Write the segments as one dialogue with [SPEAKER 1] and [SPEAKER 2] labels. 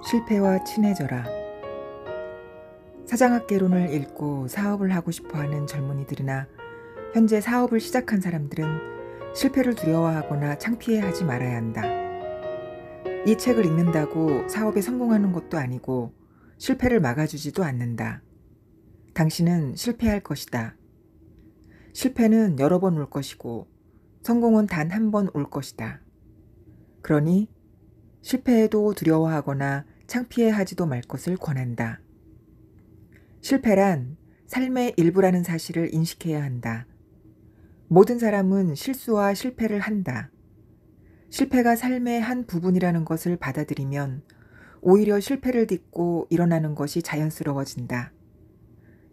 [SPEAKER 1] 실패와 친해져라. 사장학개론을 읽고 사업을 하고 싶어하는 젊은이들이나 현재 사업을 시작한 사람들은 실패를 두려워하거나 창피해하지 말아야 한다. 이 책을 읽는다고 사업에 성공하는 것도 아니고 실패를 막아주지도 않는다. 당신은 실패할 것이다. 실패는 여러 번 올 것이고 성공은 단 한 번 올 것이다. 그러니 실패해도 두려워하거나 창피해하지도 말 것을 권한다. 실패란 삶의 일부라는 사실을 인식해야 한다. 모든 사람은 실수와 실패를 한다. 실패가 삶의 한 부분이라는 것을 받아들이면 오히려 실패를 딛고 일어나는 것이 자연스러워진다.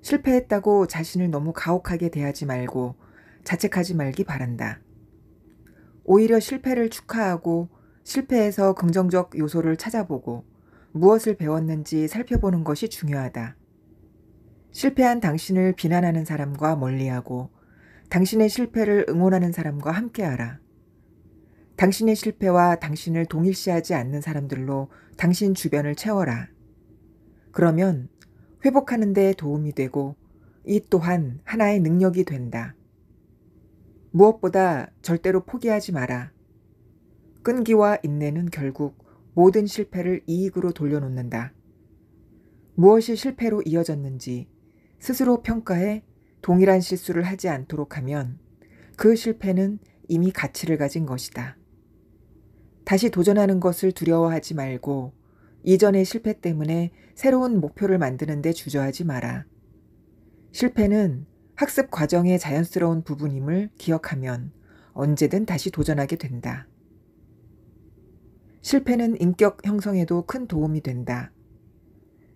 [SPEAKER 1] 실패했다고 자신을 너무 가혹하게 대하지 말고 자책하지 말기 바란다. 오히려 실패를 축하하고 실패에서 긍정적 요소를 찾아보고 무엇을 배웠는지 살펴보는 것이 중요하다. 실패한 당신을 비난하는 사람과 멀리하고 당신의 실패를 응원하는 사람과 함께하라. 당신의 실패와 당신을 동일시하지 않는 사람들로 당신 주변을 채워라. 그러면 회복하는 데 도움이 되고 이 또한 하나의 능력이 된다. 무엇보다 절대로 포기하지 마라. 끈기와 인내는 결국 모든 실패를 이익으로 돌려놓는다. 무엇이 실패로 이어졌는지 스스로 평가해 동일한 실수를 하지 않도록 하면 그 실패는 이미 가치를 가진 것이다. 다시 도전하는 것을 두려워하지 말고 이전의 실패 때문에 새로운 목표를 만드는 데 주저하지 마라. 실패는 학습 과정의 자연스러운 부분임을 기억하면 언제든 다시 도전하게 된다. 실패는 인격 형성에도 큰 도움이 된다.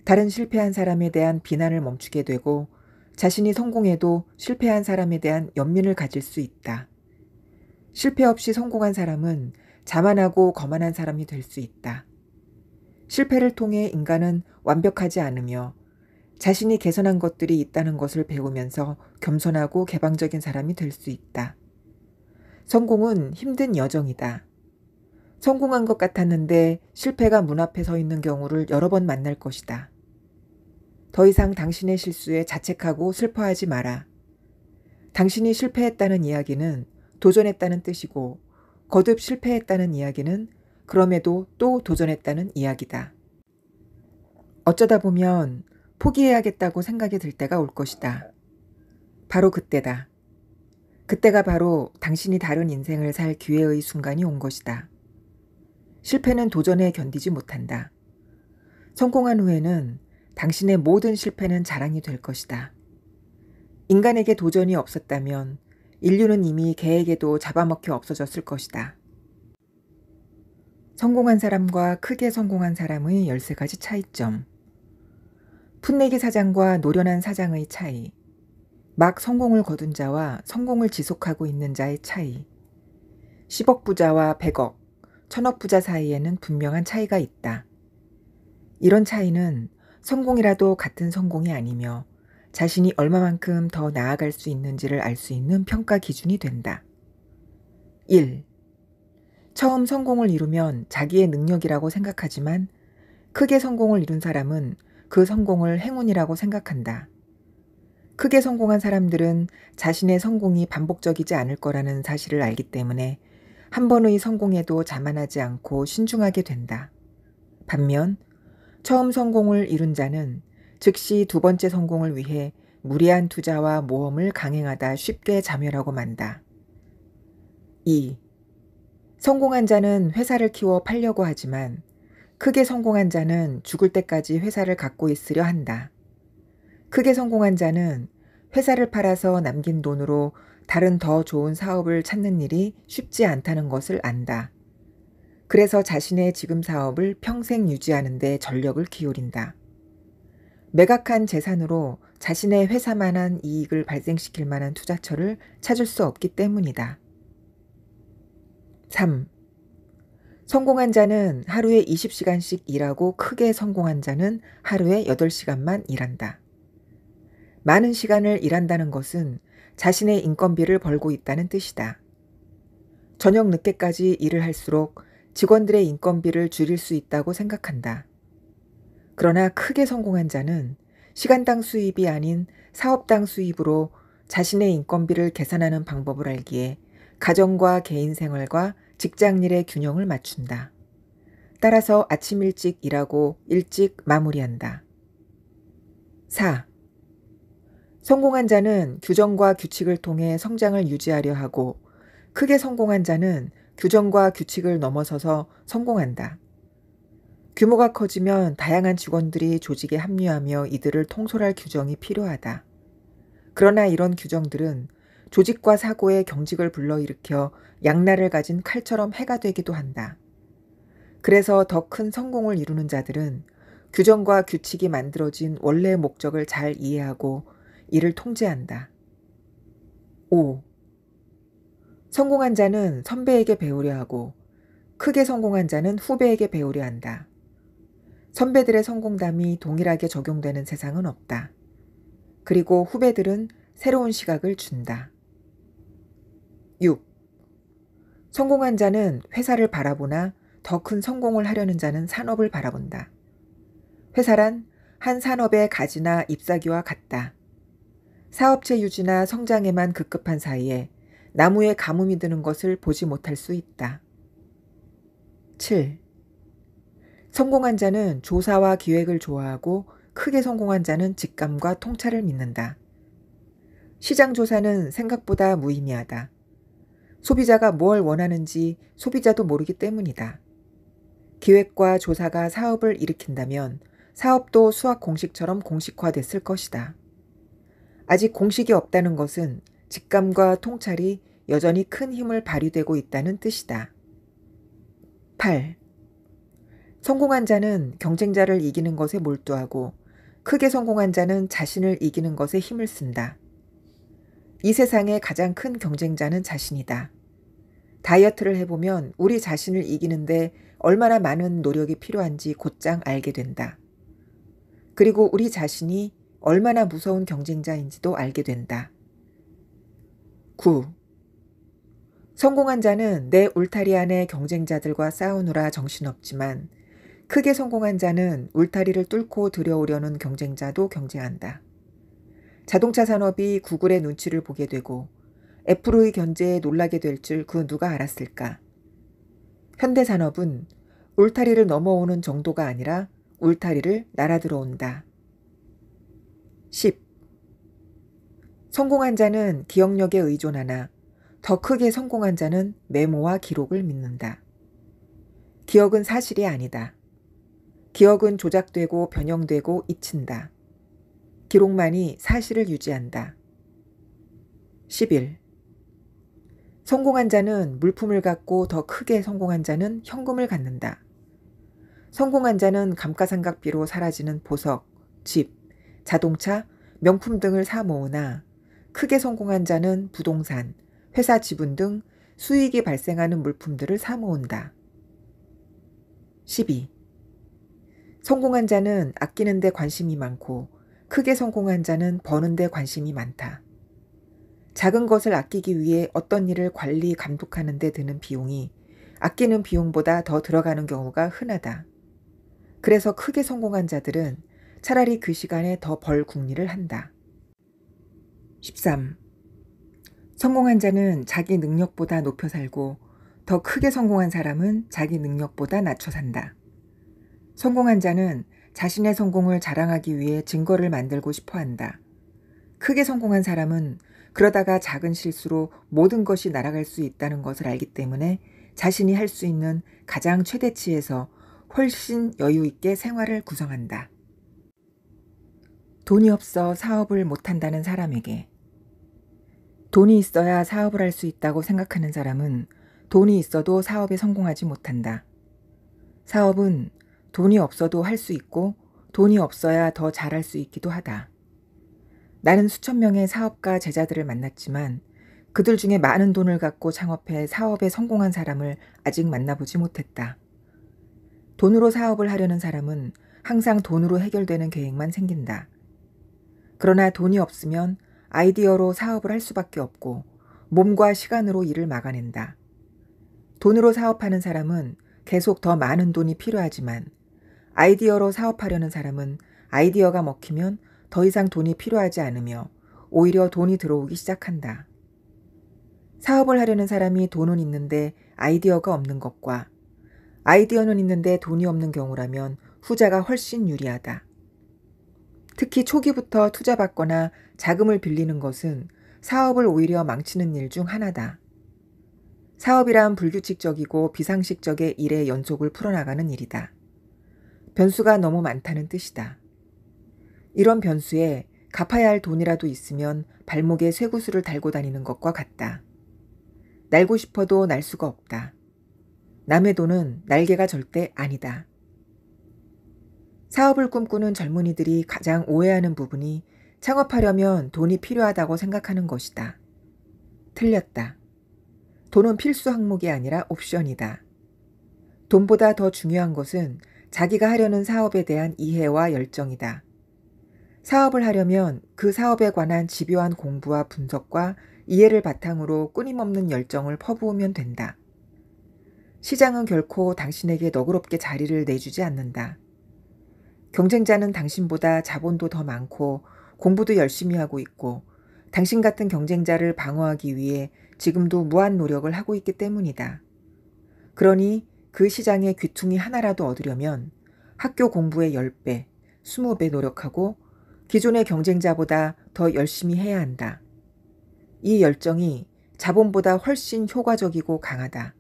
[SPEAKER 1] 다른 실패한 사람에 대한 비난을 멈추게 되고 자신이 성공해도 실패한 사람에 대한 연민을 가질 수 있다. 실패 없이 성공한 사람은 자만하고 거만한 사람이 될 수 있다. 실패를 통해 인간은 완벽하지 않으며 자신이 개선한 것들이 있다는 것을 배우면서 겸손하고 개방적인 사람이 될 수 있다. 성공은 힘든 여정이다. 성공한 것 같았는데 실패가 문 앞에 서 있는 경우를 여러 번 만날 것이다. 더 이상 당신의 실수에 자책하고 슬퍼하지 마라. 당신이 실패했다는 이야기는 도전했다는 뜻이고 거듭 실패했다는 이야기는 그럼에도 또 도전했다는 이야기다. 어쩌다 보면 포기해야겠다고 생각이 들 때가 올 것이다. 바로 그때다. 그때가 바로 당신이 다른 인생을 살 기회의 순간이 온 것이다. 실패는 도전에 견디지 못한다. 성공한 후에는 당신의 모든 실패는 자랑이 될 것이다. 인간에게 도전이 없었다면 인류는 이미 개에게도 잡아먹혀 없어졌을 것이다. 성공한 사람과 크게 성공한 사람의 13가지 차이점. 풋내기 사장과 노련한 사장의 차이. 막 성공을 거둔 자와 성공을 지속하고 있는 자의 차이. 10억 부자와 100억, 1000억 부자 사이에는 분명한 차이가 있다. 이런 차이는 성공이라도 같은 성공이 아니며 자신이 얼마만큼 더 나아갈 수 있는지를 알 수 있는 평가 기준이 된다. 1. 처음 성공을 이루면 자기의 능력이라고 생각하지만 크게 성공을 이룬 사람은 그 성공을 행운이라고 생각한다. 크게 성공한 사람들은 자신의 성공이 반복적이지 않을 거라는 사실을 알기 때문에 한 번의 성공에도 자만하지 않고 신중하게 된다. 반면 처음 성공을 이룬 자는 즉시 두 번째 성공을 위해 무리한 투자와 모험을 강행하다 쉽게 자멸하고 만다. 2. 성공한 자는 회사를 키워 팔려고 하지만 크게 성공한 자는 죽을 때까지 회사를 갖고 있으려 한다. 크게 성공한 자는 회사를 팔아서 남긴 돈으로 다른 더 좋은 사업을 찾는 일이 쉽지 않다는 것을 안다. 그래서 자신의 지금 사업을 평생 유지하는 데 전력을 기울인다. 매각한 재산으로 자신의 회사만한 이익을 발생시킬 만한 투자처를 찾을 수 없기 때문이다. 3. 성공한 자는 하루에 20시간씩 일하고 크게 성공한 자는 하루에 8시간만 일한다. 많은 시간을 일한다는 것은 자신의 인건비를 벌고 있다는 뜻이다. 저녁 늦게까지 일을 할수록 직원들의 인건비를 줄일 수 있다고 생각한다. 그러나 크게 성공한 자는 시간당 수입이 아닌 사업당 수입으로 자신의 인건비를 계산하는 방법을 알기에 가정과 개인 생활과 직장일의 균형을 맞춘다. 따라서 아침 일찍 일하고 일찍 마무리한다. 4. 성공한 자는 규정과 규칙을 통해 성장을 유지하려 하고 크게 성공한 자는 규정과 규칙을 넘어서서 성공한다. 규모가 커지면 다양한 직원들이 조직에 합류하며 이들을 통솔할 규정이 필요하다. 그러나 이런 규정들은 조직과 사고의 경직을 불러일으켜 양날을 가진 칼처럼 해가 되기도 한다. 그래서 더 큰 성공을 이루는 자들은 규정과 규칙이 만들어진 원래의 목적을 잘 이해하고 이를 통제한다. 5. 성공한 자는 선배에게 배우려 하고 크게 성공한 자는 후배에게 배우려 한다. 선배들의 성공담이 동일하게 적용되는 세상은 없다. 그리고 후배들은 새로운 시각을 준다. 6. 성공한 자는 회사를 바라보나 더 큰 성공을 하려는 자는 산업을 바라본다. 회사란 한 산업의 가지나 잎사귀와 같다. 사업체 유지나 성장에만 급급한 사이에 나무에 가뭄이 드는 것을 보지 못할 수 있다. 7. 성공한 자는 조사와 기획을 좋아하고 크게 성공한 자는 직감과 통찰을 믿는다. 시장 조사는 생각보다 무의미하다. 소비자가 뭘 원하는지 소비자도 모르기 때문이다. 기획과 조사가 사업을 일으킨다면 사업도 수학 공식처럼 공식화됐을 것이다. 아직 공식이 없다는 것은 직감과 통찰이 여전히 큰 힘을 발휘되고 있다는 뜻이다. 8. 성공한 자는 경쟁자를 이기는 것에 몰두하고 크게 성공한 자는 자신을 이기는 것에 힘을 쓴다. 이 세상의 가장 큰 경쟁자는 자신이다. 다이어트를 해보면 우리 자신을 이기는데 얼마나 많은 노력이 필요한지 곧장 알게 된다. 그리고 우리 자신이 얼마나 무서운 경쟁자인지도 알게 된다. 9. 성공한 자는 내 울타리 안에 경쟁자들과 싸우느라 정신없지만 크게 성공한 자는 울타리를 뚫고 들여오려는 경쟁자도 경쟁한다. 자동차 산업이 구글의 눈치를 보게 되고 애플의 견제에 놀라게 될 줄 그 누가 알았을까? 현대산업은 울타리를 넘어오는 정도가 아니라 울타리를 날아들어온다. 10. 성공한 자는 기억력에 의존하나 더 크게 성공한 자는 메모와 기록을 믿는다. 기억은 사실이 아니다. 기억은 조작되고 변형되고 잊힌다. 기록만이 사실을 유지한다. 11. 성공한 자는 물품을 갖고 더 크게 성공한 자는 현금을 갖는다. 성공한 자는 감가상각비로 사라지는 보석, 집, 자동차, 명품 등을 사 모으나 크게 성공한 자는 부동산, 회사 지분 등 수익이 발생하는 물품들을 사 모은다. 12. 성공한 자는 아끼는 데 관심이 많고 크게 성공한 자는 버는 데 관심이 많다. 작은 것을 아끼기 위해 어떤 일을 관리, 감독하는 데 드는 비용이 아끼는 비용보다 더 들어가는 경우가 흔하다. 그래서 크게 성공한 자들은 차라리 그 시간에 더 벌 궁리를 한다. 13. 성공한 자는 자기 능력보다 높여 살고 더 크게 성공한 사람은 자기 능력보다 낮춰 산다. 성공한 자는 자신의 성공을 자랑하기 위해 증거를 만들고 싶어 한다. 크게 성공한 사람은 그러다가 작은 실수로 모든 것이 날아갈 수 있다는 것을 알기 때문에 자신이 할 수 있는 가장 최대치에서 훨씬 여유 있게 생활을 구성한다. 돈이 없어 사업을 못한다는 사람에게 돈이 있어야 사업을 할 수 있다고 생각하는 사람은 돈이 있어도 사업에 성공하지 못한다. 사업은 돈이 없어도 할 수 있고 돈이 없어야 더 잘할 수 있기도 하다. 나는 수천 명의 사업가 제자들을 만났지만 그들 중에 많은 돈을 갖고 창업해 사업에 성공한 사람을 아직 만나보지 못했다. 돈으로 사업을 하려는 사람은 항상 돈으로 해결되는 계획만 생긴다. 그러나 돈이 없으면 아이디어로 사업을 할 수밖에 없고 몸과 시간으로 일을 막아낸다. 돈으로 사업하는 사람은 계속 더 많은 돈이 필요하지만 아이디어로 사업하려는 사람은 아이디어가 먹히면 더 이상 돈이 필요하지 않으며 오히려 돈이 들어오기 시작한다. 사업을 하려는 사람이 돈은 있는데 아이디어가 없는 것과 아이디어는 있는데 돈이 없는 경우라면 후자가 훨씬 유리하다. 특히 초기부터 투자받거나 자금을 빌리는 것은 사업을 오히려 망치는 일 중 하나다. 사업이란 불규칙적이고 비상식적의 일의 연속을 풀어나가는 일이다. 변수가 너무 많다는 뜻이다. 이런 변수에 갚아야 할 돈이라도 있으면 발목에 쇠구슬을 달고 다니는 것과 같다. 날고 싶어도 날 수가 없다. 남의 돈은 날개가 절대 아니다. 사업을 꿈꾸는 젊은이들이 가장 오해하는 부분이 창업하려면 돈이 필요하다고 생각하는 것이다. 틀렸다. 돈은 필수 항목이 아니라 옵션이다. 돈보다 더 중요한 것은 자기가 하려는 사업에 대한 이해와 열정이다. 사업을 하려면 그 사업에 관한 집요한 공부와 분석과 이해를 바탕으로 끊임없는 열정을 퍼부으면 된다. 시장은 결코 당신에게 너그럽게 자리를 내주지 않는다. 경쟁자는 당신보다 자본도 더 많고 공부도 열심히 하고 있고 당신 같은 경쟁자를 방어하기 위해 지금도 무한 노력을 하고 있기 때문이다. 그러니 그 시장의 귀퉁이 하나라도 얻으려면 학교 공부의 10배, 20배 노력하고 기존의 경쟁자보다 더 열심히 해야 한다. 이 열정이 자본보다 훨씬 효과적이고 강하다.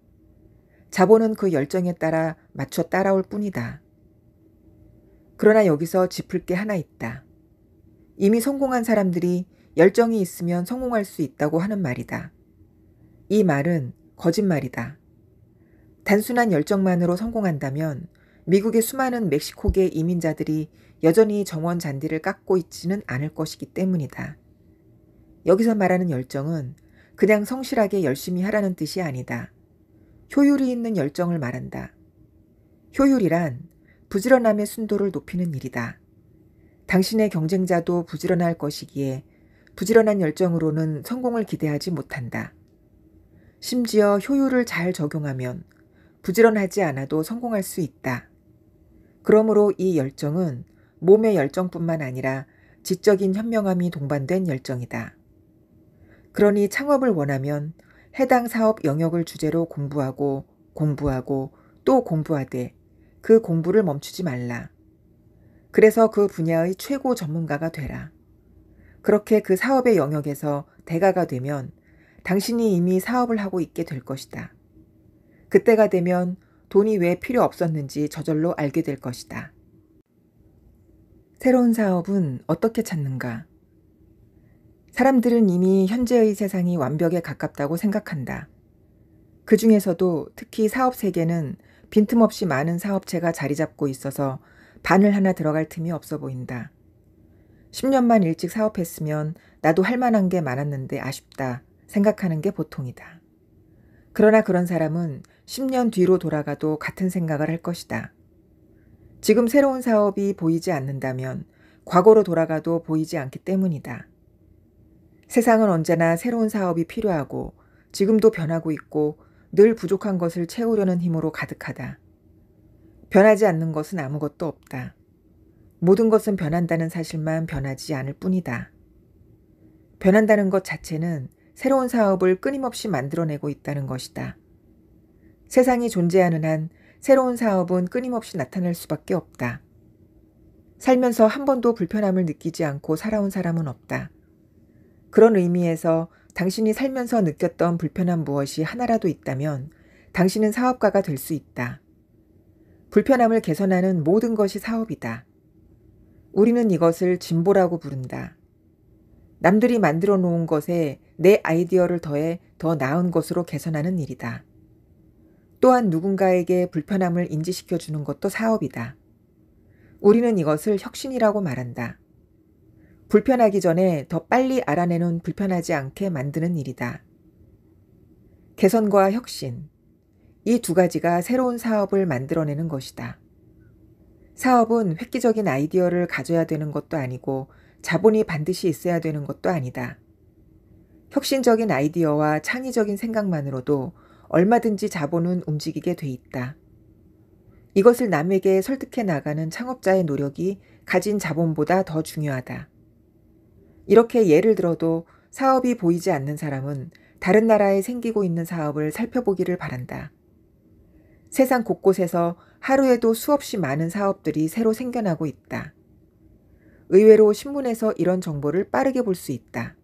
[SPEAKER 1] 자본은 그 열정에 따라 맞춰 따라올 뿐이다. 그러나 여기서 짚을 게 하나 있다. 이미 성공한 사람들이 열정이 있으면 성공할 수 있다고 하는 말이다. 이 말은 거짓말이다. 단순한 열정만으로 성공한다면 미국의 수많은 멕시코계 이민자들이 여전히 정원 잔디를 깎고 있지는 않을 것이기 때문이다. 여기서 말하는 열정은 그냥 성실하게 열심히 하라는 뜻이 아니다. 효율이 있는 열정을 말한다. 효율이란 부지런함의 순도를 높이는 일이다. 당신의 경쟁자도 부지런할 것이기에 부지런한 열정으로는 성공을 기대하지 못한다. 심지어 효율을 잘 적용하면 부지런하지 않아도 성공할 수 있다. 그러므로 이 열정은 몸의 열정뿐만 아니라 지적인 현명함이 동반된 열정이다. 그러니 창업을 원하면 해당 사업 영역을 주제로 공부하고 또 공부하되 그 공부를 멈추지 말라. 그래서 그 분야의 최고 전문가가 되라. 그렇게 그 사업의 영역에서 대가가 되면 당신이 이미 사업을 하고 있게 될 것이다. 그때가 되면 돈이 왜 필요 없었는지 저절로 알게 될 것이다. 새로운 사업은 어떻게 찾는가? 사람들은 이미 현재의 세상이 완벽에 가깝다고 생각한다. 그 중에서도 특히 사업 세계는 빈틈없이 많은 사업체가 자리 잡고 있어서 바늘 하나 들어갈 틈이 없어 보인다. 10년만 일찍 사업했으면 나도 할 만한 게 많았는데 아쉽다 생각하는 게 보통이다. 그러나 그런 사람은 10년 뒤로 돌아가도 같은 생각을 할 것이다. 지금 새로운 사업이 보이지 않는다면 과거로 돌아가도 보이지 않기 때문이다. 세상은 언제나 새로운 사업이 필요하고 지금도 변하고 있고 늘 부족한 것을 채우려는 힘으로 가득하다. 변하지 않는 것은 아무것도 없다. 모든 것은 변한다는 사실만 변하지 않을 뿐이다. 변한다는 것 자체는 새로운 사업을 끊임없이 만들어내고 있다는 것이다. 세상이 존재하는 한 새로운 사업은 끊임없이 나타날 수밖에 없다. 살면서 한 번도 불편함을 느끼지 않고 살아온 사람은 없다. 그런 의미에서 당신이 살면서 느꼈던 불편함 무엇이 하나라도 있다면 당신은 사업가가 될 수 있다. 불편함을 개선하는 모든 것이 사업이다. 우리는 이것을 진보라고 부른다. 남들이 만들어 놓은 것에 내 아이디어를 더해 더 나은 것으로 개선하는 일이다. 또한 누군가에게 불편함을 인지시켜 주는 것도 사업이다. 우리는 이것을 혁신이라고 말한다. 불편하기 전에 더 빨리 알아내는 불편하지 않게 만드는 일이다. 개선과 혁신, 이 두 가지가 새로운 사업을 만들어내는 것이다. 사업은 획기적인 아이디어를 가져야 되는 것도 아니고 자본이 반드시 있어야 되는 것도 아니다. 혁신적인 아이디어와 창의적인 생각만으로도 얼마든지 자본은 움직이게 돼 있다. 이것을 남에게 설득해 나가는 창업자의 노력이 가진 자본보다 더 중요하다. 이렇게 예를 들어도 사업이 보이지 않는 사람은 다른 나라에 생기고 있는 사업을 살펴보기를 바란다. 세상 곳곳에서 하루에도 수없이 많은 사업들이 새로 생겨나고 있다. 의외로 신문에서 이런 정보를 빠르게 볼 수 있다.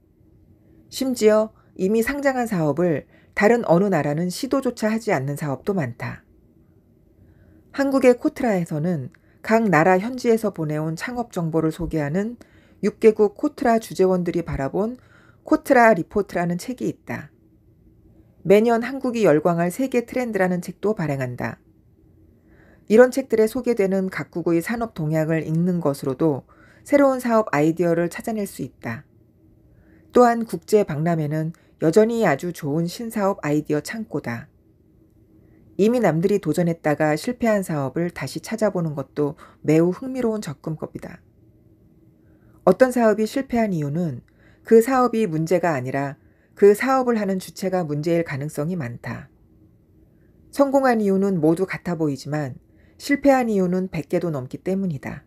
[SPEAKER 1] 심지어 이미 상장한 사업을 다른 어느 나라는 시도조차 하지 않는 사업도 많다. 한국의 코트라에서는 각 나라 현지에서 보내온 창업 정보를 소개하는 6개국 코트라 주재원들이 바라본 코트라 리포트라는 책이 있다. 매년 한국이 열광할 세계 트렌드라는 책도 발행한다. 이런 책들에 소개되는 각국의 산업 동향을 읽는 것으로도 새로운 사업 아이디어를 찾아낼 수 있다. 또한 국제 박람회는 여전히 아주 좋은 신사업 아이디어 창고다. 이미 남들이 도전했다가 실패한 사업을 다시 찾아보는 것도 매우 흥미로운 접근법이다. 어떤 사업이 실패한 이유는 그 사업이 문제가 아니라 그 사업을 하는 주체가 문제일 가능성이 많다. 성공한 이유는 모두 같아 보이지만 실패한 이유는 100개도 넘기 때문이다.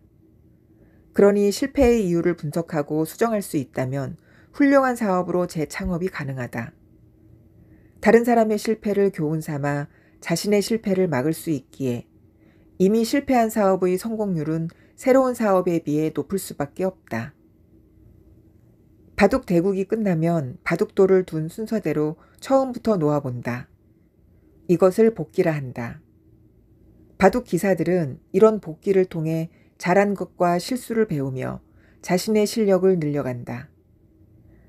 [SPEAKER 1] 그러니 실패의 이유를 분석하고 수정할 수 있다면 훌륭한 사업으로 재창업이 가능하다. 다른 사람의 실패를 교훈 삼아 자신의 실패를 막을 수 있기에 이미 실패한 사업의 성공률은 새로운 사업에 비해 높을 수밖에 없다. 바둑 대국이 끝나면 바둑돌을 둔 순서대로 처음부터 놓아본다. 이것을 복기라 한다. 바둑 기사들은 이런 복기를 통해 잘한 것과 실수를 배우며 자신의 실력을 늘려간다.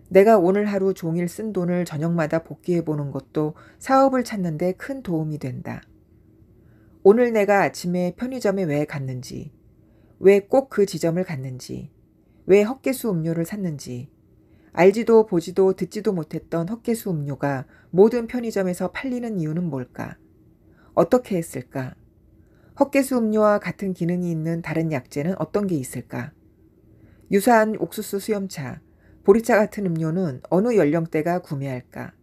[SPEAKER 1] 내가 오늘 하루 종일 쓴 돈을 저녁마다 복기해보는 것도 사업을 찾는 데 큰 도움이 된다. 오늘 내가 아침에 편의점에 왜 갔는지, 왜 꼭 그 지점을 갔는지, 왜 헛개수 음료를 샀는지, 알지도 보지도 듣지도 못했던 헛개수 음료가 모든 편의점에서 팔리는 이유는 뭘까? 어떻게 했을까? 헛개수 음료와 같은 기능이 있는 다른 약재는 어떤 게 있을까? 유사한 옥수수 수염차, 보리차 같은 음료는 어느 연령대가 구매할까?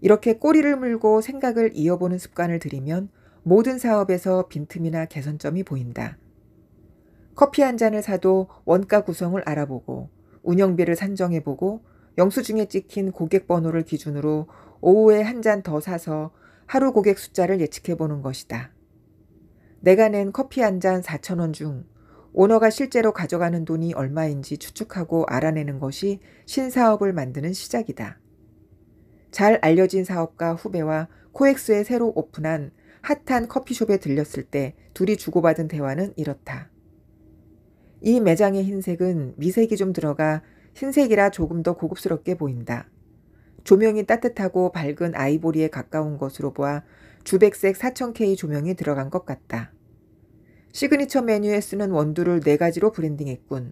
[SPEAKER 1] 이렇게 꼬리를 물고 생각을 이어보는 습관을 들이면 모든 사업에서 빈틈이나 개선점이 보인다. 커피 한 잔을 사도 원가 구성을 알아보고 운영비를 산정해보고 영수증에 찍힌 고객 번호를 기준으로 오후에 한 잔 더 사서 하루 고객 숫자를 예측해보는 것이다. 내가 낸 커피 한 잔 4,000원 중 오너가 실제로 가져가는 돈이 얼마인지 추측하고 알아내는 것이 신사업을 만드는 시작이다. 잘 알려진 사업가 후배와 코엑스에 새로 오픈한 핫한 커피숍에 들렸을 때 둘이 주고받은 대화는 이렇다. 이 매장의 흰색은 미색이 좀 들어가 흰색이라 조금 더 고급스럽게 보인다. 조명이 따뜻하고 밝은 아이보리에 가까운 것으로 보아 주백색 4000K 조명이 들어간 것 같다. 시그니처 메뉴에 쓰는 원두를 4가지로 브랜딩했군.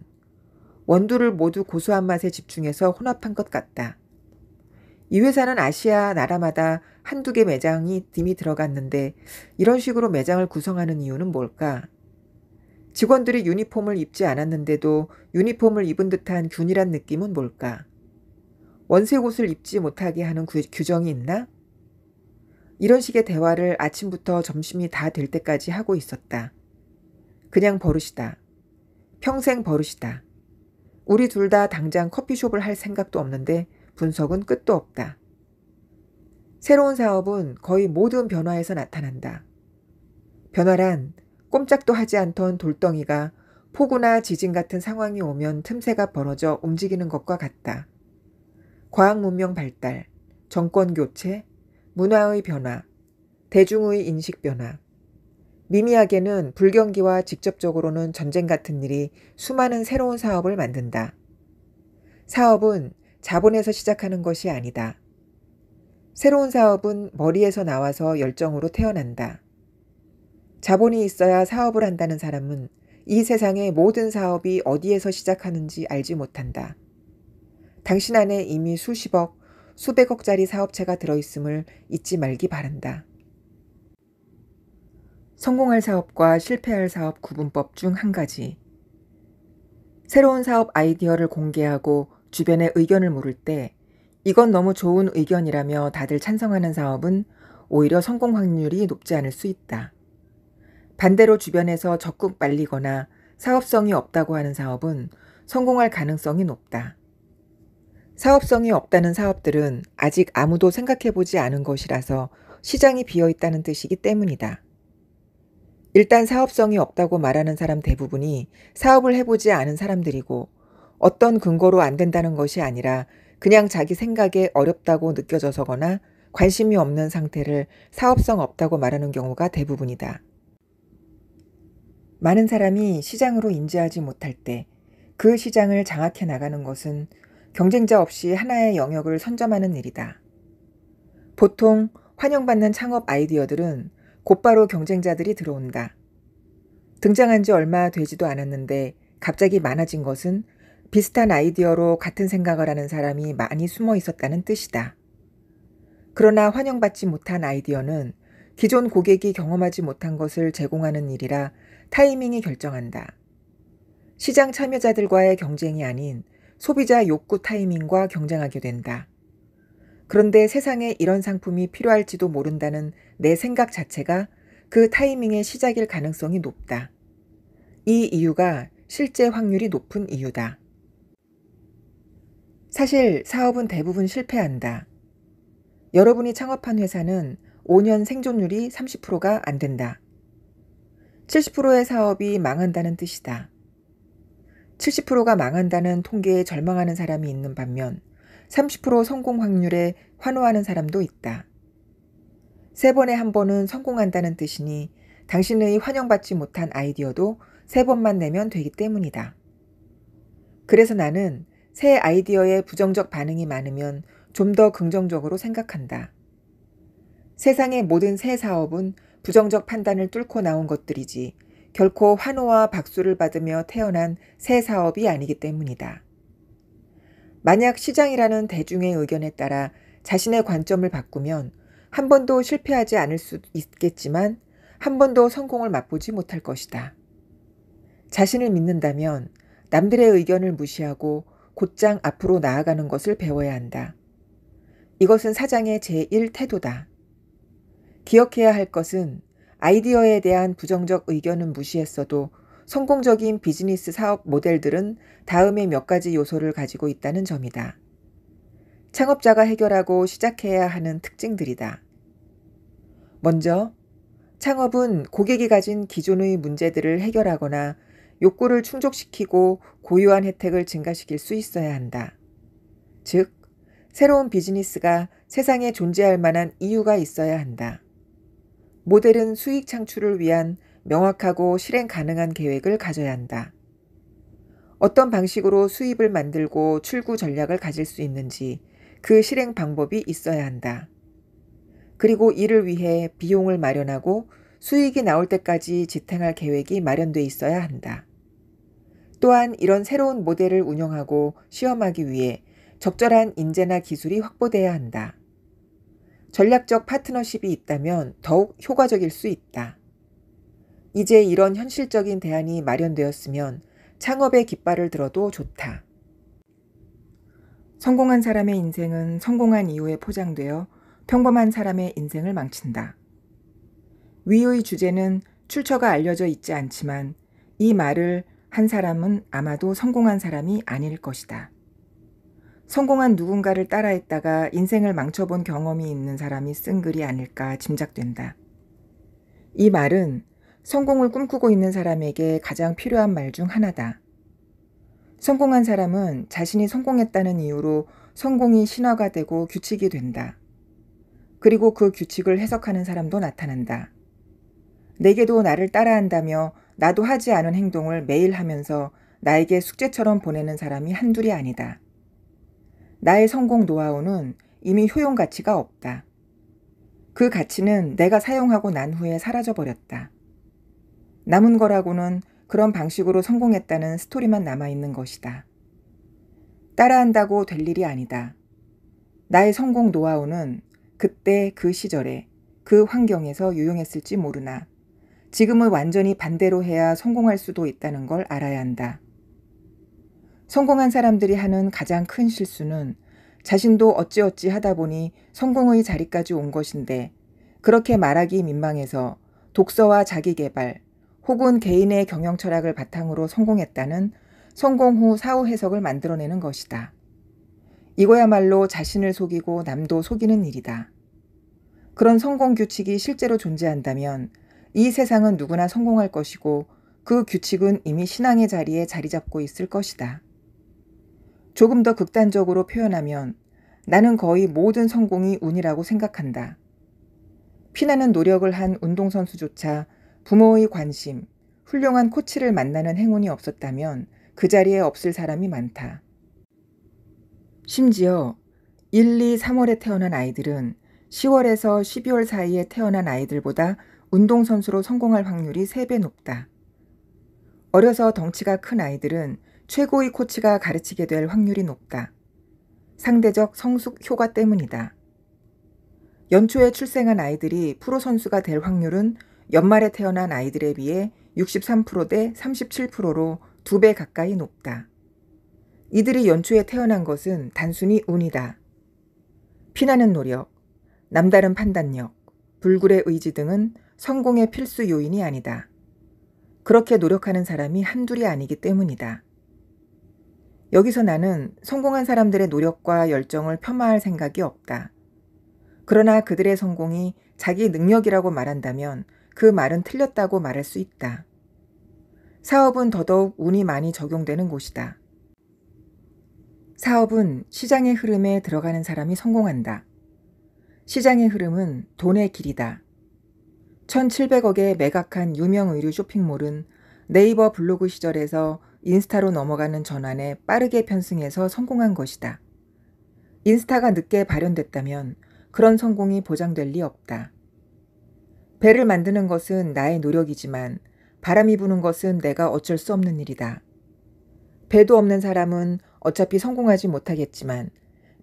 [SPEAKER 1] 원두를 모두 고소한 맛에 집중해서 혼합한 것 같다. 이 회사는 아시아 나라마다 한두 개 매장이 이미 들어갔는데 이런 식으로 매장을 구성하는 이유는 뭘까? 직원들이 유니폼을 입지 않았는데도 유니폼을 입은 듯한 균일한 느낌은 뭘까? 원색 옷을 입지 못하게 하는 규정이 있나? 이런 식의 대화를 아침부터 점심이 다 될 때까지 하고 있었다. 그냥 버릇이다. 평생 버릇이다. 우리 둘 다 당장 커피숍을 할 생각도 없는데 분석은 끝도 없다. 새로운 사업은 거의 모든 변화에서 나타난다. 변화란 꼼짝도 하지 않던 돌덩이가 폭우나 지진 같은 상황이 오면 틈새가 벌어져 움직이는 것과 같다. 과학문명 발달, 정권 교체, 문화의 변화, 대중의 인식 변화. 미미하게는 불경기와 직접적으로는 전쟁 같은 일이 수많은 새로운 사업을 만든다. 사업은 자본에서 시작하는 것이 아니다. 새로운 사업은 머리에서 나와서 열정으로 태어난다. 자본이 있어야 사업을 한다는 사람은 이 세상의 모든 사업이 어디에서 시작하는지 알지 못한다. 당신 안에 이미 수십억, 수백억짜리 사업체가 들어있음을 잊지 말기 바란다. 성공할 사업과 실패할 사업 구분법 중 한 가지. 새로운 사업 아이디어를 공개하고 주변의 의견을 물을 때 이건 너무 좋은 의견이라며 다들 찬성하는 사업은 오히려 성공 확률이 높지 않을 수 있다. 반대로 주변에서 적극 말리거나 사업성이 없다고 하는 사업은 성공할 가능성이 높다. 사업성이 없다는 사업들은 아직 아무도 생각해보지 않은 것이라서 시장이 비어 있다는 뜻이기 때문이다. 일단 사업성이 없다고 말하는 사람 대부분이 사업을 해보지 않은 사람들이고 어떤 근거로 안 된다는 것이 아니라 그냥 자기 생각에 어렵다고 느껴져서거나 관심이 없는 상태를 사업성 없다고 말하는 경우가 대부분이다. 많은 사람이 시장으로 인지하지 못할 때 그 시장을 장악해 나가는 것은 경쟁자 없이 하나의 영역을 선점하는 일이다. 보통 환영받는 창업 아이디어들은 곧바로 경쟁자들이 들어온다. 등장한 지 얼마 되지도 않았는데 갑자기 많아진 것은 비슷한 아이디어로 같은 생각을 하는 사람이 많이 숨어 있었다는 뜻이다. 그러나 환영받지 못한 아이디어는 기존 고객이 경험하지 못한 것을 제공하는 일이라 타이밍이 결정한다. 시장 참여자들과의 경쟁이 아닌 소비자 욕구 타이밍과 경쟁하게 된다. 그런데 세상에 이런 상품이 필요할지도 모른다는 내 생각 자체가 그 타이밍의 시작일 가능성이 높다. 이 이유가 실제 확률이 높은 이유다. 사실 사업은 대부분 실패한다. 여러분이 창업한 회사는 5년 생존율이 30%가 안 된다. 70%의 사업이 망한다는 뜻이다. 70%가 망한다는 통계에 절망하는 사람이 있는 반면 30% 성공 확률에 환호하는 사람도 있다. 3번에 한 번은 성공한다는 뜻이니 당신의 환영받지 못한 아이디어도 3번만 내면 되기 때문이다. 그래서 나는 새 아이디어에 부정적 반응이 많으면 좀 더 긍정적으로 생각한다. 세상의 모든 새 사업은 부정적 판단을 뚫고 나온 것들이지 결코 환호와 박수를 받으며 태어난 새 사업이 아니기 때문이다. 만약 시장이라는 대중의 의견에 따라 자신의 관점을 바꾸면 한 번도 실패하지 않을 수 있겠지만 한 번도 성공을 맛보지 못할 것이다. 자신을 믿는다면 남들의 의견을 무시하고 곧장 앞으로 나아가는 것을 배워야 한다. 이것은 사장의 제1태도다. 기억해야 할 것은 아이디어에 대한 부정적 의견은 무시했어도 성공적인 비즈니스 사업 모델들은 다음의 몇 가지 요소를 가지고 있다는 점이다. 창업자가 해결하고 시작해야 하는 특징들이다. 먼저, 창업은 고객이 가진 기존의 문제들을 해결하거나 욕구를 충족시키고 고유한 혜택을 증가시킬 수 있어야 한다. 즉, 새로운 비즈니스가 세상에 존재할 만한 이유가 있어야 한다. 모델은 수익 창출을 위한 명확하고 실행 가능한 계획을 가져야 한다. 어떤 방식으로 수입을 만들고 출구 전략을 가질 수 있는지 그 실행 방법이 있어야 한다. 그리고 이를 위해 비용을 마련하고 수익이 나올 때까지 지탱할 계획이 마련돼 있어야 한다. 또한 이런 새로운 모델을 운영하고 시험하기 위해 적절한 인재나 기술이 확보돼야 한다. 전략적 파트너십이 있다면 더욱 효과적일 수 있다. 이제 이런 현실적인 대안이 마련되었으면 창업의 깃발을 들어도 좋다. 성공한 사람의 인생은 성공한 이후에 포장되어 평범한 사람의 인생을 망친다. 위의 주제는 출처가 알려져 있지 않지만 이 말을 한 사람은 아마도 성공한 사람이 아닐 것이다. 성공한 누군가를 따라했다가 인생을 망쳐본 경험이 있는 사람이 쓴 글이 아닐까 짐작된다. 이 말은 성공을 꿈꾸고 있는 사람에게 가장 필요한 말 중 하나다. 성공한 사람은 자신이 성공했다는 이유로 성공이 신화가 되고 규칙이 된다. 그리고 그 규칙을 해석하는 사람도 나타난다. 내게도 나를 따라한다며 나도 하지 않은 행동을 매일 하면서 나에게 숙제처럼 보내는 사람이 한둘이 아니다. 나의 성공 노하우는 이미 효용 가치가 없다. 그 가치는 내가 사용하고 난 후에 사라져버렸다. 남은 거라고는 그런 방식으로 성공했다는 스토리만 남아있는 것이다. 따라한다고 될 일이 아니다. 나의 성공 노하우는 그때 그 시절에 그 환경에서 유용했을지 모르나 지금은 완전히 반대로 해야 성공할 수도 있다는 걸 알아야 한다. 성공한 사람들이 하는 가장 큰 실수는 자신도 어찌어찌 하다 보니 성공의 자리까지 온 것인데 그렇게 말하기 민망해서 독서와 자기개발, 혹은 개인의 경영 철학을 바탕으로 성공했다는 성공 후 사후 해석을 만들어내는 것이다. 이거야말로 자신을 속이고 남도 속이는 일이다. 그런 성공 규칙이 실제로 존재한다면 이 세상은 누구나 성공할 것이고 그 규칙은 이미 신앙의 자리에 자리 잡고 있을 것이다. 조금 더 극단적으로 표현하면 나는 거의 모든 성공이 운이라고 생각한다. 피나는 노력을 한 운동선수조차 부모의 관심, 훌륭한 코치를 만나는 행운이 없었다면 그 자리에 없을 사람이 많다. 심지어 1, 2, 3월에 태어난 아이들은 10월에서 12월 사이에 태어난 아이들보다 운동선수로 성공할 확률이 3배 높다. 어려서 덩치가 큰 아이들은 최고의 코치가 가르치게 될 확률이 높다. 상대적 성숙 효과 때문이다. 연초에 출생한 아이들이 프로 선수가 될 확률은 연말에 태어난 아이들에 비해 63%대 37%로 2배 가까이 높다. 이들이 연초에 태어난 것은 단순히 운이다. 피나는 노력, 남다른 판단력, 불굴의 의지 등은 성공의 필수 요인이 아니다. 그렇게 노력하는 사람이 한둘이 아니기 때문이다. 여기서 나는 성공한 사람들의 노력과 열정을 폄하할 생각이 없다. 그러나 그들의 성공이 자기 능력이라고 말한다면 그 말은 틀렸다고 말할 수 있다. 사업은 더더욱 운이 많이 적용되는 곳이다. 사업은 시장의 흐름에 들어가는 사람이 성공한다. 시장의 흐름은 돈의 길이다. 1,700억에 매각한 유명 의류 쇼핑몰은 네이버 블로그 시절에서 인스타로 넘어가는 전환에 빠르게 편승해서 성공한 것이다. 인스타가 늦게 발현됐다면 그런 성공이 보장될 리 없다. 배를 만드는 것은 나의 노력이지만 바람이 부는 것은 내가 어쩔 수 없는 일이다. 배도 없는 사람은 어차피 성공하지 못하겠지만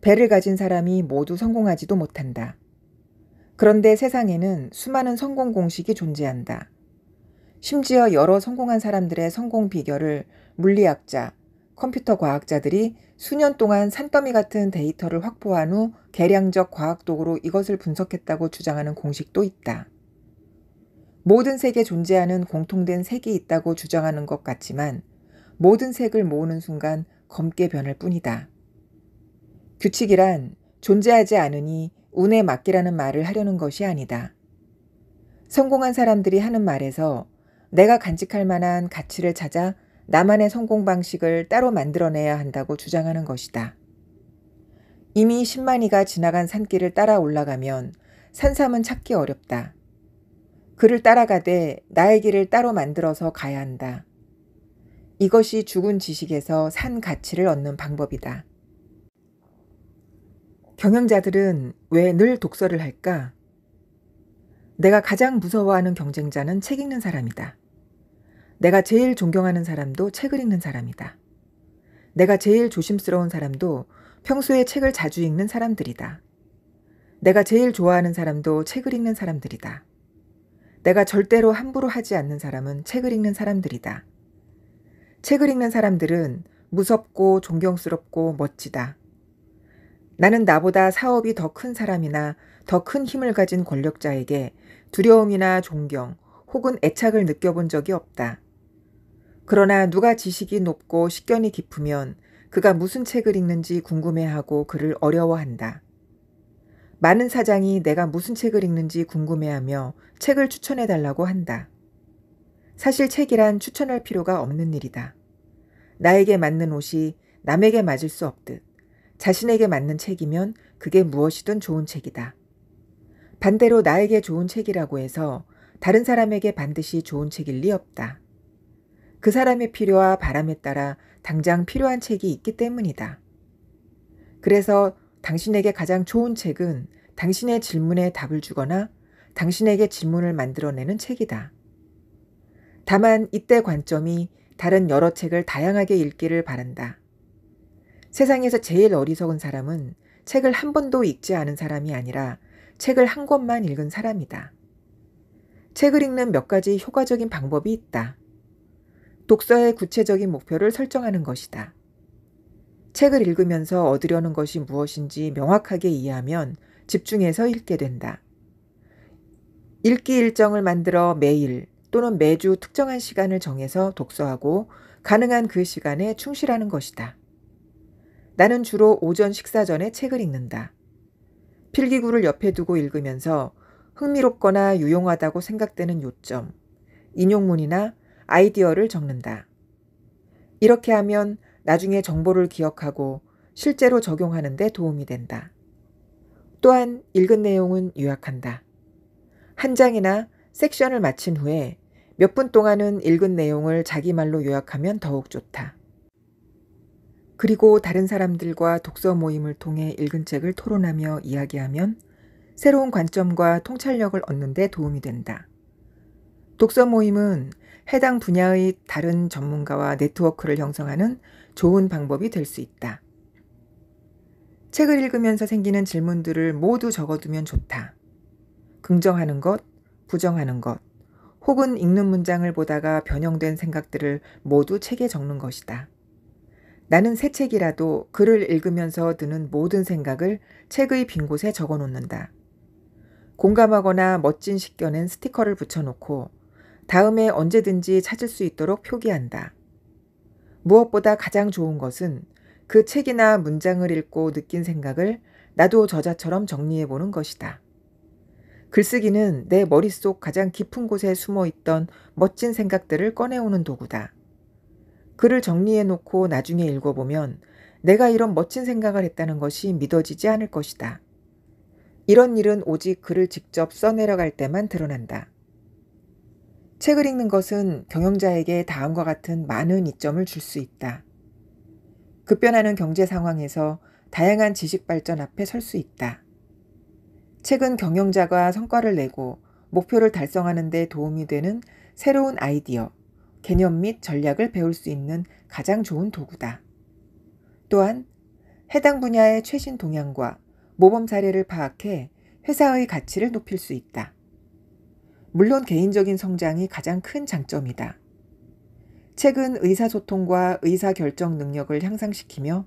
[SPEAKER 1] 배를 가진 사람이 모두 성공하지도 못한다. 그런데 세상에는 수많은 성공 공식이 존재한다. 심지어 여러 성공한 사람들의 성공 비결을 물리학자, 컴퓨터 과학자들이 수년 동안 산더미 같은 데이터를 확보한 후 계량적 과학 도구로 이것을 분석했다고 주장하는 공식도 있다. 모든 색에 존재하는 공통된 색이 있다고 주장하는 것 같지만 모든 색을 모으는 순간 검게 변할 뿐이다. 규칙이란 존재하지 않으니 운에 맡기라는 말을 하려는 것이 아니다. 성공한 사람들이 하는 말에서 내가 간직할 만한 가치를 찾아 나만의 성공 방식을 따로 만들어내야 한다고 주장하는 것이다. 이미 10만이가 지나간 산길을 따라 올라가면 산삼은 찾기 어렵다. 그를 따라가되 나의 길을 따로 만들어서 가야 한다. 이것이 죽은 지식에서 산 가치를 얻는 방법이다. 경영자들은 왜 늘 독서를 할까? 내가 가장 무서워하는 경쟁자는 책 읽는 사람이다. 내가 제일 존경하는 사람도 책을 읽는 사람이다. 내가 제일 조심스러운 사람도 평소에 책을 자주 읽는 사람들이다. 내가 제일 좋아하는 사람도 책을 읽는 사람들이다. 내가 절대로 함부로 하지 않는 사람은 책을 읽는 사람들이다. 책을 읽는 사람들은 무섭고 존경스럽고 멋지다. 나는 나보다 사업이 더 큰 사람이나 더 큰 힘을 가진 권력자에게 두려움이나 존경 혹은 애착을 느껴본 적이 없다. 그러나 누가 지식이 높고 식견이 깊으면 그가 무슨 책을 읽는지 궁금해하고 그를 어려워한다. 많은 사장이 내가 무슨 책을 읽는지 궁금해하며 책을 추천해달라고 한다. 사실 책이란 추천할 필요가 없는 일이다. 나에게 맞는 옷이 남에게 맞을 수 없듯 자신에게 맞는 책이면 그게 무엇이든 좋은 책이다. 반대로 나에게 좋은 책이라고 해서 다른 사람에게 반드시 좋은 책일 리 없다. 그 사람의 필요와 바람에 따라 당장 필요한 책이 있기 때문이다. 그래서 당신에게 가장 좋은 책은 당신의 질문에 답을 주거나 당신에게 질문을 만들어내는 책이다. 다만 이때 관점이 다른 여러 책을 다양하게 읽기를 바란다. 세상에서 제일 어리석은 사람은 책을 한 번도 읽지 않은 사람이 아니라 책을 한 권만 읽은 사람이다. 책을 읽는 몇 가지 효과적인 방법이 있다. 독서의 구체적인 목표를 설정하는 것이다. 책을 읽으면서 얻으려는 것이 무엇인지 명확하게 이해하면 집중해서 읽게 된다. 읽기 일정을 만들어 매일, 또는 매주 특정한 시간을 정해서 독서하고 가능한 그 시간에 충실하는 것이다. 나는 주로 오전 식사 전에 책을 읽는다. 필기구를 옆에 두고 읽으면서 흥미롭거나 유용하다고 생각되는 요점, 인용문이나 아이디어를 적는다. 이렇게 하면 나중에 정보를 기억하고 실제로 적용하는 데 도움이 된다. 또한 읽은 내용은 요약한다. 한 장이나 섹션을 마친 후에 몇 분 동안은 읽은 내용을 자기 말로 요약하면 더욱 좋다. 그리고 다른 사람들과 독서 모임을 통해 읽은 책을 토론하며 이야기하면 새로운 관점과 통찰력을 얻는 데 도움이 된다. 독서 모임은 해당 분야의 다른 전문가와 네트워크를 형성하는 좋은 방법이 될 수 있다. 책을 읽으면서 생기는 질문들을 모두 적어두면 좋다. 긍정하는 것, 부정하는 것, 혹은 읽는 문장을 보다가 변형된 생각들을 모두 책에 적는 것이다. 나는 새 책이라도 글을 읽으면서 드는 모든 생각을 책의 빈 곳에 적어 놓는다. 공감하거나 멋진 식견엔 스티커를 붙여놓고 다음에 언제든지 찾을 수 있도록 표기한다. 무엇보다 가장 좋은 것은 그 책이나 문장을 읽고 느낀 생각을 나도 저자처럼 정리해보는 것이다. 글쓰기는 내 머릿속 가장 깊은 곳에 숨어있던 멋진 생각들을 꺼내오는 도구다. 글을 정리해놓고 나중에 읽어보면 내가 이런 멋진 생각을 했다는 것이 믿어지지 않을 것이다. 이런 일은 오직 글을 직접 써내려갈 때만 드러난다. 책을 읽는 것은 경영자에게 다음과 같은 많은 이점을 줄 수 있다. 급변하는 경제 상황에서 다양한 지식 발전 앞에 설 수 있다. 책은 경영자가 성과를 내고 목표를 달성하는 데 도움이 되는 새로운 아이디어, 개념 및 전략을 배울 수 있는 가장 좋은 도구다. 또한 해당 분야의 최신 동향과 모범 사례를 파악해 회사의 가치를 높일 수 있다. 물론 개인적인 성장이 가장 큰 장점이다. 책은 의사소통과 의사결정 능력을 향상시키며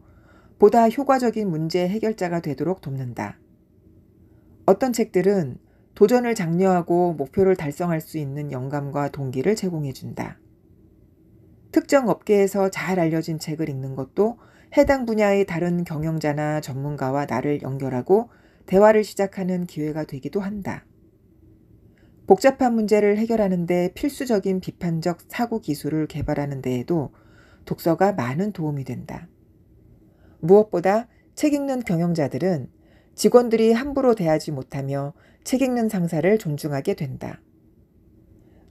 [SPEAKER 1] 보다 효과적인 문제 해결자가 되도록 돕는다. 어떤 책들은 도전을 장려하고 목표를 달성할 수 있는 영감과 동기를 제공해준다. 특정 업계에서 잘 알려진 책을 읽는 것도 해당 분야의 다른 경영자나 전문가와 나를 연결하고 대화를 시작하는 기회가 되기도 한다. 복잡한 문제를 해결하는 데 필수적인 비판적 사고 기술을 개발하는 데에도 독서가 많은 도움이 된다. 무엇보다 책 읽는 경영자들은 직원들이 함부로 대하지 못하며 책 읽는 상사를 존중하게 된다.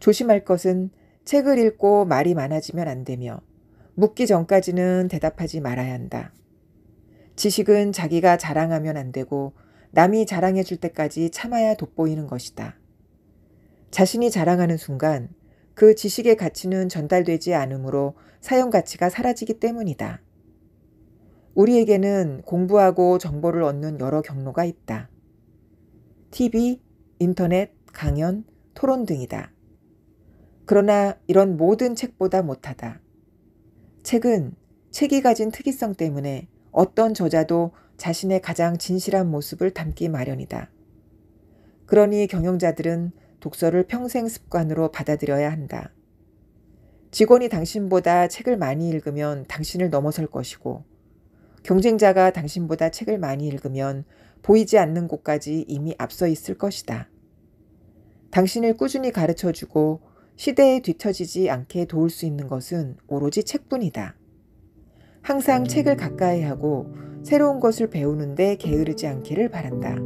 [SPEAKER 1] 조심할 것은 책을 읽고 말이 많아지면 안 되며 묻기 전까지는 대답하지 말아야 한다. 지식은 자기가 자랑하면 안 되고 남이 자랑해 줄 때까지 참아야 돋보이는 것이다. 자신이 자랑하는 순간 그 지식의 가치는 전달되지 않으므로 사용 가치가 사라지기 때문이다. 우리에게는 공부하고 정보를 얻는 여러 경로가 있다. TV, 인터넷, 강연, 토론 등이다. 그러나 이런 모든 책보다 못하다. 책은 책이 가진 특이성 때문에 어떤 저자도 자신의 가장 진실한 모습을 담기 마련이다. 그러니 경영자들은 독서를 평생 습관으로 받아들여야 한다. 직원이 당신보다 책을 많이 읽으면 당신을 넘어설 것이고 경쟁자가 당신보다 책을 많이 읽으면 보이지 않는 곳까지 이미 앞서 있을 것이다. 당신을 꾸준히 가르쳐주고 시대에 뒤처지지 않게 도울 수 있는 것은 오로지 책뿐이다. 항상 책을 가까이 하고 새로운 것을 배우는데 게으르지 않기를 바란다.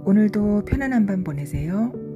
[SPEAKER 1] 오늘도 편안한 밤 보내세요.